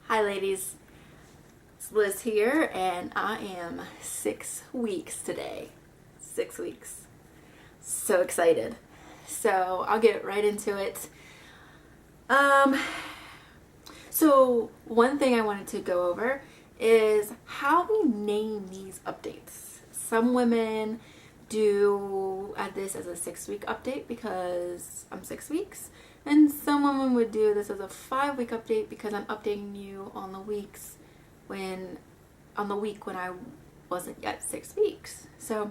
Hi ladies, it's Liz here and I am 6 weeks today. 6 weeks. So excited. So I'll get right into it. Um, so one thing I wanted to go over is how we name these updates. Some women do add this as a 6-week update because I'm 6 weeks. And some women would do this as a 5-week update because I'm updating you on the week when I wasn't yet 6 weeks. So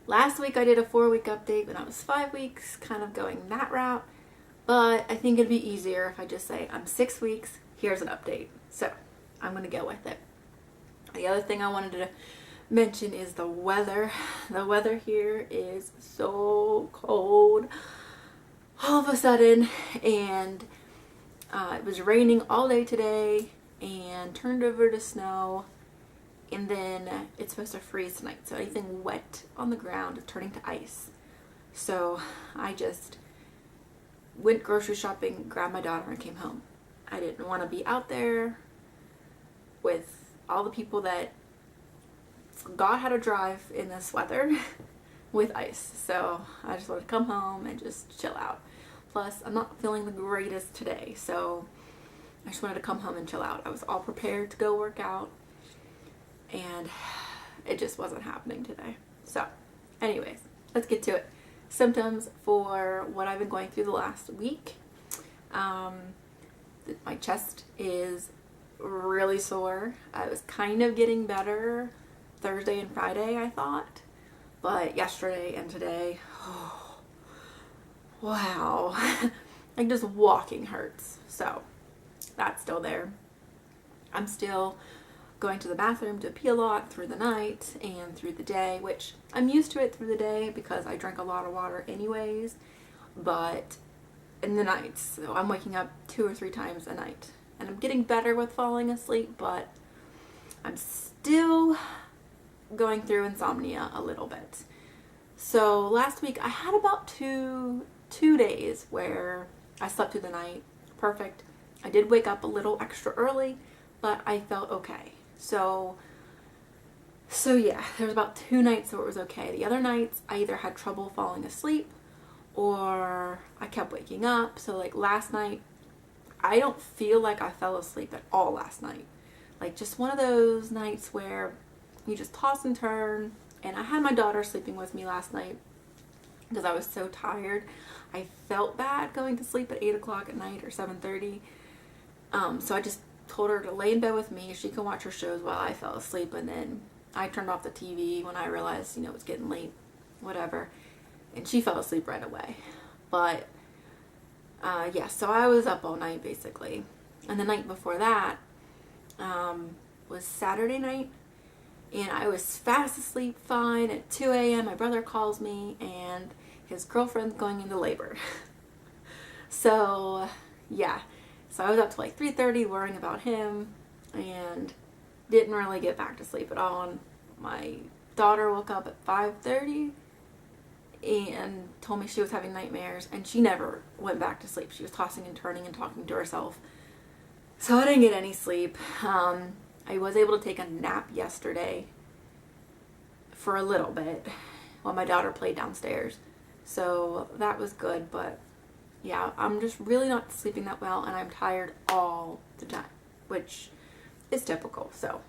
last week I did a 4-week update when I was 5 weeks, kind of going that route. But I think it'd be easier if I just say I'm 6 weeks, here's an update. So I'm going to go with it. The other thing I wanted to mention is the weather. The weather here is so cold all of a sudden, and it was raining all day today and turned over to snow, and then it's supposed to freeze tonight, so anything wet on the ground is turning to ice. So I just went grocery shopping, grabbed my daughter, and came home. I didn't want to be out there with all the people that forgot how to drive in this weather with ice. So I just wanted to come home and just chill out. Plus, I'm not feeling the greatest today, so I just wanted to come home and chill out. I was all prepared to go work out, and it just wasn't happening today. So, anyways, let's get to it. Symptoms for what I've been going through the last week. My chest is really sore. I was kind of getting better Thursday and Friday, I thought. But yesterday and today, oh, wow, like just walking hurts. So that's still there. I'm still going to the bathroom to pee a lot through the night and through the day, which I'm used to it through the day because I drink a lot of water anyways, but in the nights, so I'm waking up 2 or 3 times a night. And I'm getting better with falling asleep, but I'm still going through insomnia a little bit. So last week I had about two days where I slept through the night. Perfect. I did wake up a little extra early, but I felt okay. So yeah, there was about 2 nights where it was okay. The other nights I either had trouble falling asleep or I kept waking up. So like last night, I don't feel like I fell asleep at all last night. Like just one of those nights where you just toss and turn. And I had my daughter sleeping with me last night because I was so tired. I felt bad going to sleep at 8 o'clock at night or 7:30. So I just told her to lay in bed with me. She can watch her shows while I fell asleep. And then I turned off the TV when I realized, it was getting late, whatever. And she fell asleep right away. But, yeah, so I was up all night basically. And the night before that was Saturday night. And I was fast asleep fine. At 2 a.m. my brother calls me and his girlfriend's going into labor. So, yeah. So I was up to like 3:30 worrying about him and didn't really get back to sleep at all. And my daughter woke up at 5:30 and told me she was having nightmares, and she never went back to sleep. She was tossing and turning and talking to herself. So I didn't get any sleep. I was able to take a nap yesterday for a little bit while my daughter played downstairs. So that was good, but yeah, I'm just really not sleeping that well, and I'm tired all the time, which is typical. So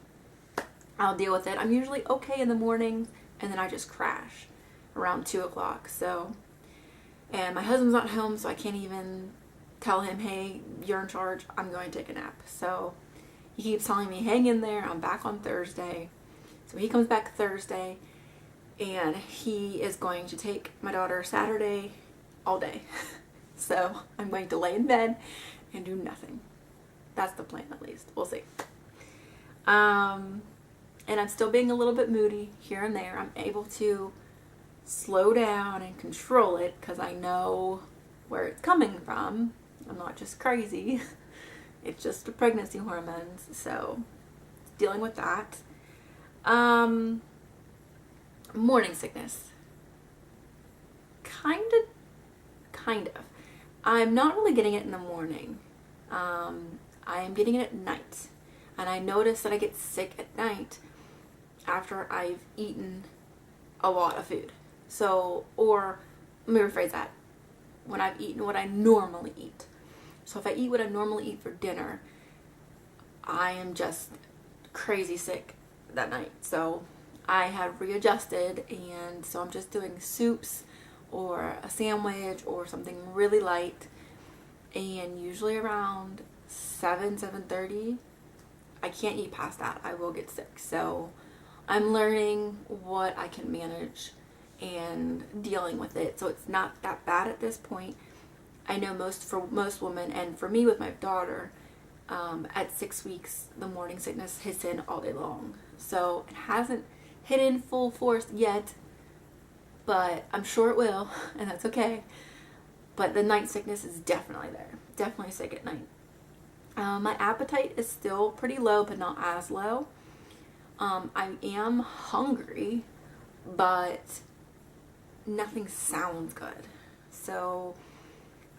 I'll deal with it. I'm usually okay in the morning, and then I just crash around 2 o'clock. So, and my husband's not home, so I can't even tell him, hey, you're in charge, I'm going to take a nap. So he keeps telling me, hang in there, I'm back on Thursday. So he comes back Thursday, and he is going to take my daughter Saturday all day. So I'm going to lay in bed and do nothing. That's the plan, at least. We'll see. And I'm still being a little bit moody here and there. I'm able to slow down and control it because I know where it's coming from. I'm not just crazy. It's just the pregnancy hormones. So dealing with that. Morning sickness. Kind of. I'm not really getting it in the morning. I am getting it at night. And I notice that I get sick at night after I've eaten a lot of food. So, or let me rephrase that. When I've eaten what I normally eat. So if I eat what I normally eat for dinner, I am just crazy sick that night. So I have readjusted, and so I'm just doing soups or a sandwich or something really light. And usually around 7:30, I can't eat past that. I will get sick. So I'm learning what I can manage and dealing with it. So it's not that bad at this point. I know for most women, and for me with my daughter, at 6 weeks, the morning sickness hits in all day long. So it hasn't hit in full force yet, but I'm sure it will, and that's okay. But the night sickness is definitely there. Definitely sick at night. My appetite is still pretty low, but not as low. I am hungry, but nothing sounds good. So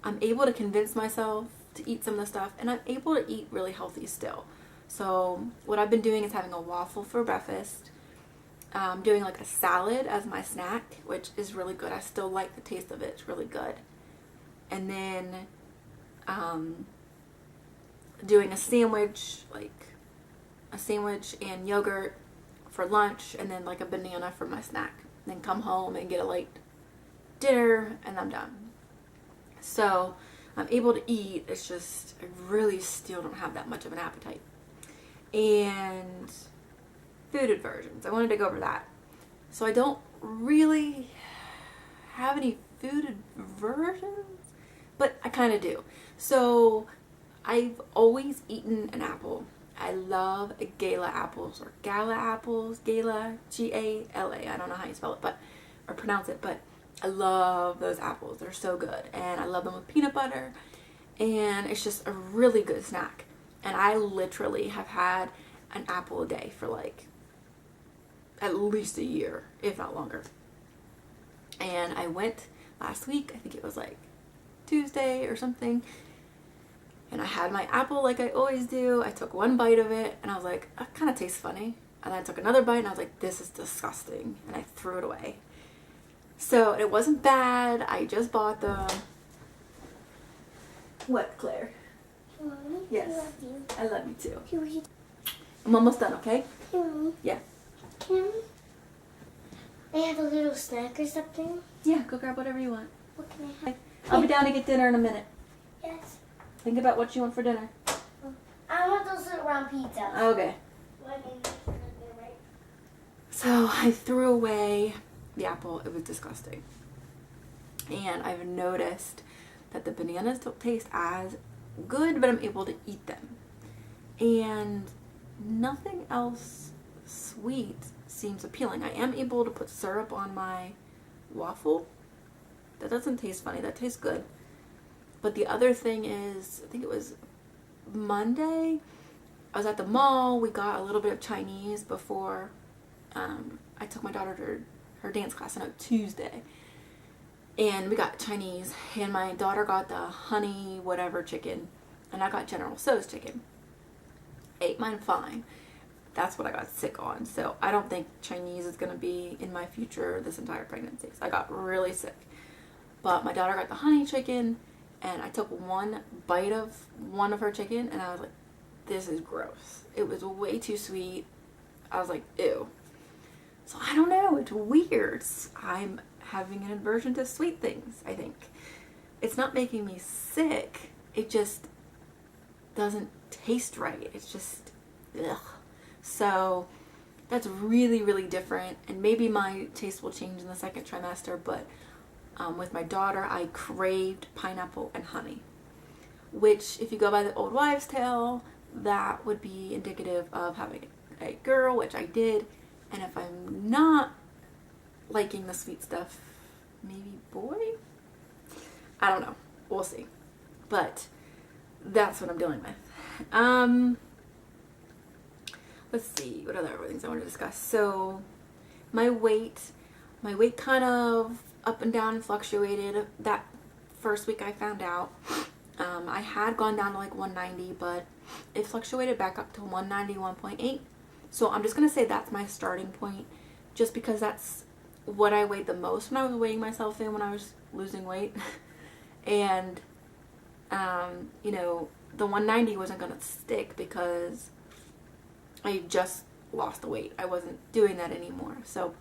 I'm able to convince myself to eat some of the stuff, and I'm able to eat really healthy still. So what I've been doing is having a waffle for breakfast, doing like a salad as my snack, which is really good. I still like the taste of it. It's really good. And then doing a sandwich, like a sandwich and yogurt for lunch, and then like a banana for my snack. Then come home and get a light dinner, and I'm done. So I'm able to eat. It's just I really still don't have that much of an appetite. And food aversions. I wanted to go over that. So I don't really have any food aversions, but I kind of do. So I've always eaten an apple. I love Gala apples, or Gala apples, Gala, Gala. I don't know how you spell it, or pronounce it, but I love those apples. They're so good, and I love them with peanut butter, and it's just a really good snack. And I literally have had an apple a day for like at least a year, if not longer. And I went last week, I think it was like Tuesday or something, and I had my apple like I always do. I took one bite of it, and I was like, that kind of tastes funny. And then I took another bite, and I was like, this is disgusting. And I threw it away. So it wasn't bad. I just bought them. What, Claire? Mommy, Yes. I love you. I love you too. Can we, I'm almost done, okay? Mommy, Yeah. can I have a little snack or something? Yeah, go grab whatever you want. What can I have? I'll be down to get dinner in a minute. Yes. Think about what you want for dinner. I want those round pizzas. Okay. So I threw away the apple. It was disgusting. And I've noticed that the bananas don't taste as good, but I'm able to eat them. And nothing else sweet seems appealing. I am able to put syrup on my waffle. That doesn't taste funny. That tastes good. But the other thing is, I think it was Monday, I was at the mall. We got a little bit of Chinese before I took my daughter to her dance class on Tuesday. And we got Chinese, and my daughter got the honey whatever chicken, and I got General Tso's chicken. Ate mine fine. That's what I got sick on. So I don't think Chinese is going to be in my future this entire pregnancy. So I got really sick. But my daughter got the honey chicken, and I took one bite of one of her chicken, and I was like, this is gross. It was way too sweet. I was like, ew. So I don't know. It's weird. I'm having an aversion to sweet things, I think. It's not making me sick. It just doesn't taste right. It's just, ugh. So that's really, really different. And maybe my taste will change in the second trimester, but with my daughter, I craved pineapple and honey, which if you go by the old wives' tale, that would be indicative of having a girl, which I did. And if I'm not liking the sweet stuff, maybe boy? I don't know. We'll see. But that's what I'm dealing with. Let's see. What other things I want to discuss? So my weight kind of up and down and fluctuated that first week I found out. I had gone down to like 190, but it fluctuated back up to 191.8. So I'm just going to say that's my starting point, just because that's what I weighed the most when I was weighing myself in when I was losing weight. And, you know, the 190 wasn't going to stick because I just lost the weight. I wasn't doing that anymore. So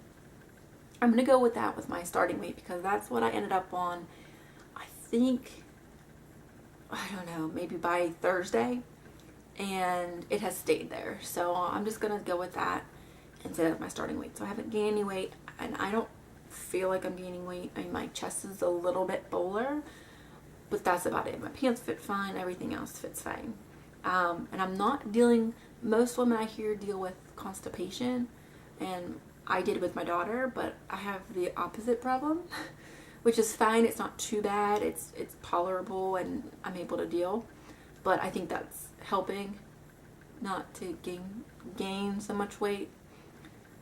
I'm going to go with that with my starting weight, because that's what I ended up on, I think, I don't know, maybe by Thursday. And it has stayed there. So I'm just going to go with that and say that's my starting weight. So I haven't gained any weight, and I don't feel like I'm gaining weight. I mean, my chest is a little bit fuller, but that's about it. My pants fit fine. Everything else fits fine. And I'm not dealing, most women I hear deal with constipation, and I did with my daughter, but I have the opposite problem, which is fine. It's not too bad. It's tolerable, and I'm able to deal. But I think that's helping not to gain so much weight.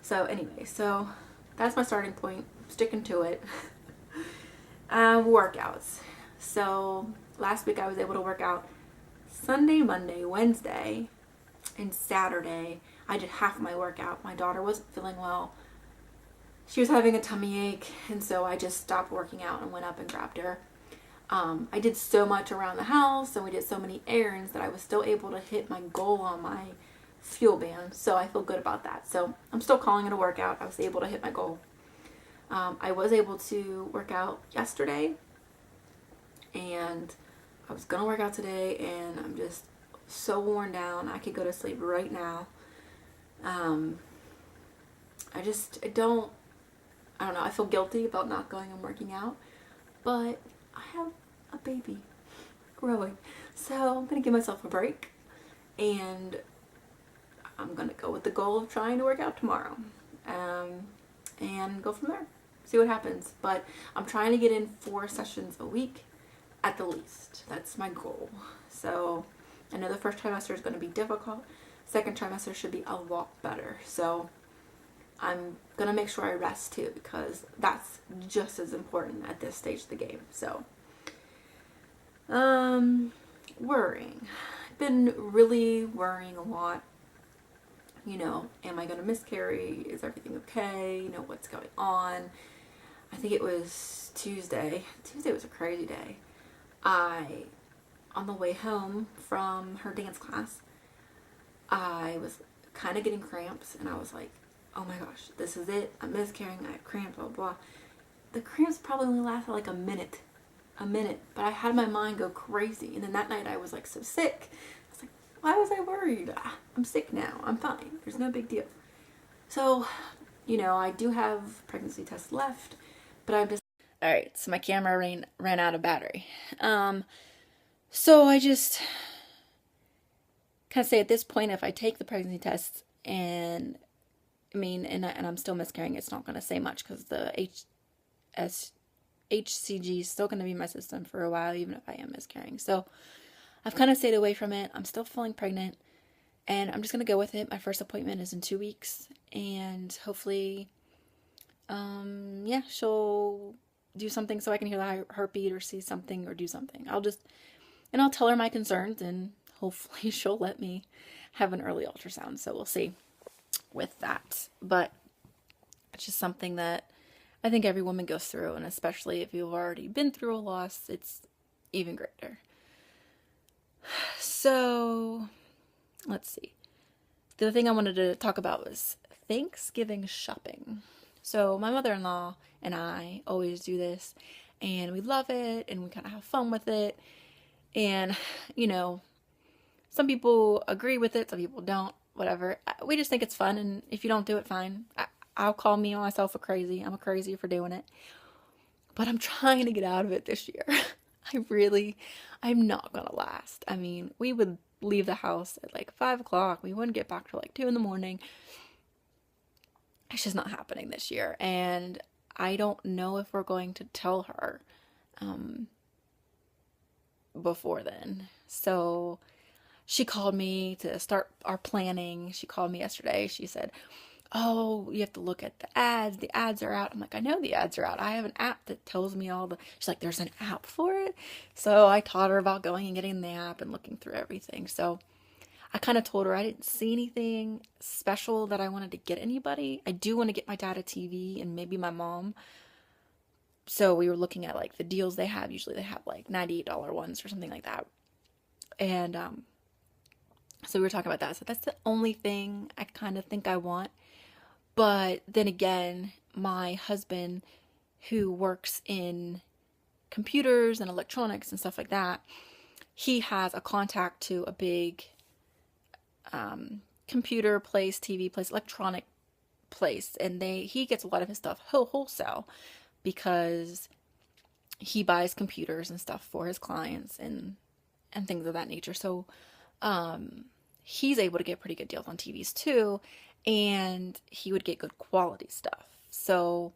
So anyway, so that's my starting point. Sticking to it. Workouts. So last week I was able to work out Sunday, Monday, Wednesday, and Saturday. I did half my workout. My daughter wasn't feeling well. She was having a tummy ache, and so I just stopped working out and went up and grabbed her. I did so much around the house, and we did so many errands that I was still able to hit my goal on my fuel band. So I feel good about that. So I'm still calling it a workout. I was able to hit my goal. I was able to work out yesterday, and I was going to work out today, and I'm just so worn down. I could go to sleep right now. I don't know. I feel guilty about not going and working out, but I have a baby growing. So I'm going to give myself a break, and I'm going to go with the goal of trying to work out tomorrow, and go from there. See what happens. But I'm trying to get in 4 sessions a week at the least. That's my goal. So I know the first trimester is going to be difficult. Second trimester should be a lot better. So I'm going to make sure I rest too, because that's just as important at this stage of the game. So, worrying. I've been really worrying a lot. You know, am I going to miscarry? Is everything okay? You know, what's going on? I think it was Tuesday. Tuesday was a crazy day. On the way home from her dance class, I was kind of getting cramps, and I was like, oh my gosh, this is it. I'm miscarrying. I have cramps, blah, blah. The cramps probably only lasted like a minute, but I had my mind go crazy. And then that night I was like so sick. I was like, why was I worried? I'm sick now. I'm fine. There's no big deal. So, you know, I do have pregnancy tests left, but I'm just... Alright, so my camera ran out of battery. So I just kind of say at this point, if I take the pregnancy tests and I'm still miscarrying, it's not going to say much, because the HCG is still going to be in my system for a while, even if I am miscarrying. So I've kind of stayed away from it. I'm still feeling pregnant, and I'm just going to go with it. My first appointment is in 2 weeks, and hopefully, she'll do something so I can hear the heartbeat or see something or do something. I'll tell her my concerns, and hopefully she'll let me have an early ultrasound. So we'll see with that. But it's just something that I think every woman goes through, and especially if you've already been through a loss, it's even greater. So let's see. The other thing I wanted to talk about was Thanksgiving shopping. So my mother-in-law and I always do this, and we love it, and we kind of have fun with it. And, you know, some people agree with it, some people don't, whatever. We just think it's fun, and if you don't do it, fine. I'll call myself a crazy. I'm a crazy for doing it. But I'm trying to get out of it this year. I'm not going to last. I mean, we would leave the house at like 5 o'clock. We wouldn't get back till like 2 in the morning. It's just not happening this year. And I don't know if we're going to tell her before then. So she called me to start our planning. She called me yesterday. She said, oh, you have to look at the ads. The ads are out. I'm like, I know the ads are out. I have an app that tells me all the. She's like, there's an app for it. So I taught her about going and getting the app and looking through everything. So I kind of told her I didn't see anything special that I wanted to get anybody. I do want to get my dad a TV and maybe my mom. So we were looking at like the deals they have. Usually they have like $98 ones or something like that. And so we were talking about that. So that's the only thing I kind of think I want. But then again, my husband, who works in computers and electronics and stuff like that, he has a contact to a big computer place, TV place, electronic place, and he gets a lot of his stuff wholesale because he buys computers and stuff for his clients and things of that nature. So he's able to get pretty good deals on TVs too, and he would get good quality stuff. So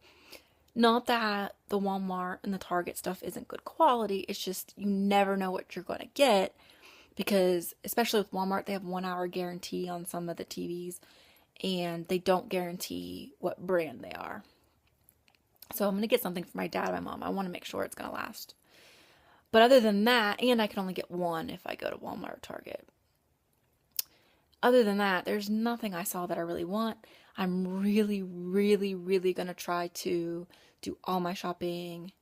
not that the Walmart and the Target stuff isn't good quality, it's just you never know what you're going to get, because especially with Walmart, they have 1 hour guarantee on some of the TVs, and they don't guarantee what brand they are. So I'm going to get something for my dad and my mom. I want to make sure it's going to last. But other than that, and I can only get one if I go to Walmart or Target. Other than that, there's nothing I saw that I really want. I'm really, really, really going to try to do all my shopping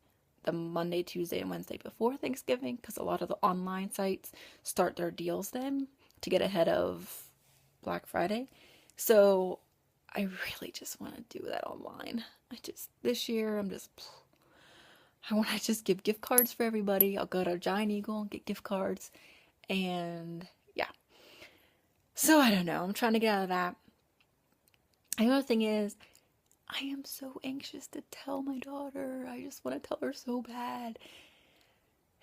the Monday, Tuesday, and Wednesday before Thanksgiving, because a lot of the online sites start their deals then to get ahead of Black Friday. So I really just want to do that online. This year, I want to just give gift cards for everybody. I'll go to Giant Eagle and get gift cards. And yeah. So I don't know. I'm trying to get out of that. Another thing is, I am so anxious to tell my daughter. I just want to tell her so bad.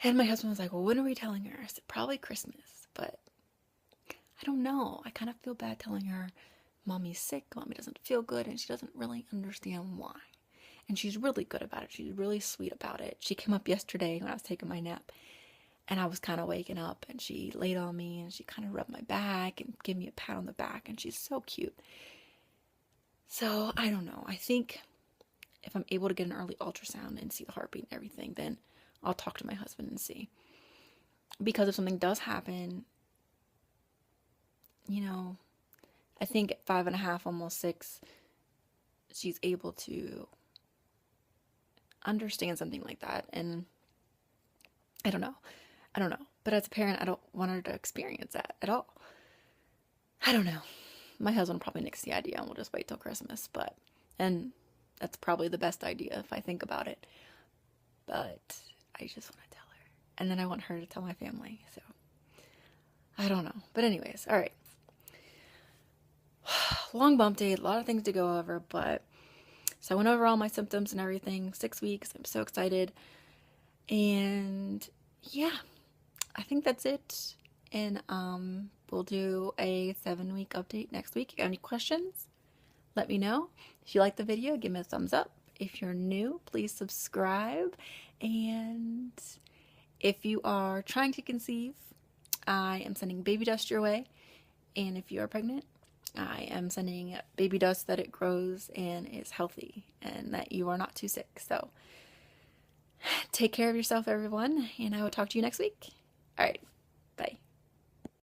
And my husband was like, well, when are we telling her? I said, probably Christmas. But I don't know. I kind of feel bad telling her Mommy's sick, Mommy doesn't feel good, and she doesn't really understand why. And she's really good about it. She's really sweet about it. She came up yesterday when I was taking my nap, and I was kind of waking up, and she laid on me, and she kind of rubbed my back and gave me a pat on the back, and she's so cute. So, I don't know. I think if I'm able to get an early ultrasound and see the heartbeat and everything, then I'll talk to my husband and see. Because if something does happen, I think at 5.5, almost 6, she's able to understand something like that. And I don't know. But as a parent, I don't want her to experience that at all. I don't know. My husband probably nixed the idea and we'll just wait till Christmas. And that's probably the best idea if I think about it. But I just want to tell her. And then I want her to tell my family. So I don't know. But anyways, all right. Long bump date, a lot of things to go over, but so I went over all my symptoms and everything. 6 weeks. I'm so excited. And yeah, I think that's it. And we'll do a 7-week update next week. If you have any questions, let me know. If you like the video, give me a thumbs up. If you're new, please subscribe. And if you are trying to conceive, I am sending baby dust your way. And if you are pregnant, I am sending baby dust that it grows and is healthy and that you are not too sick. So take care of yourself, everyone, and I will talk to you next week. All right, bye.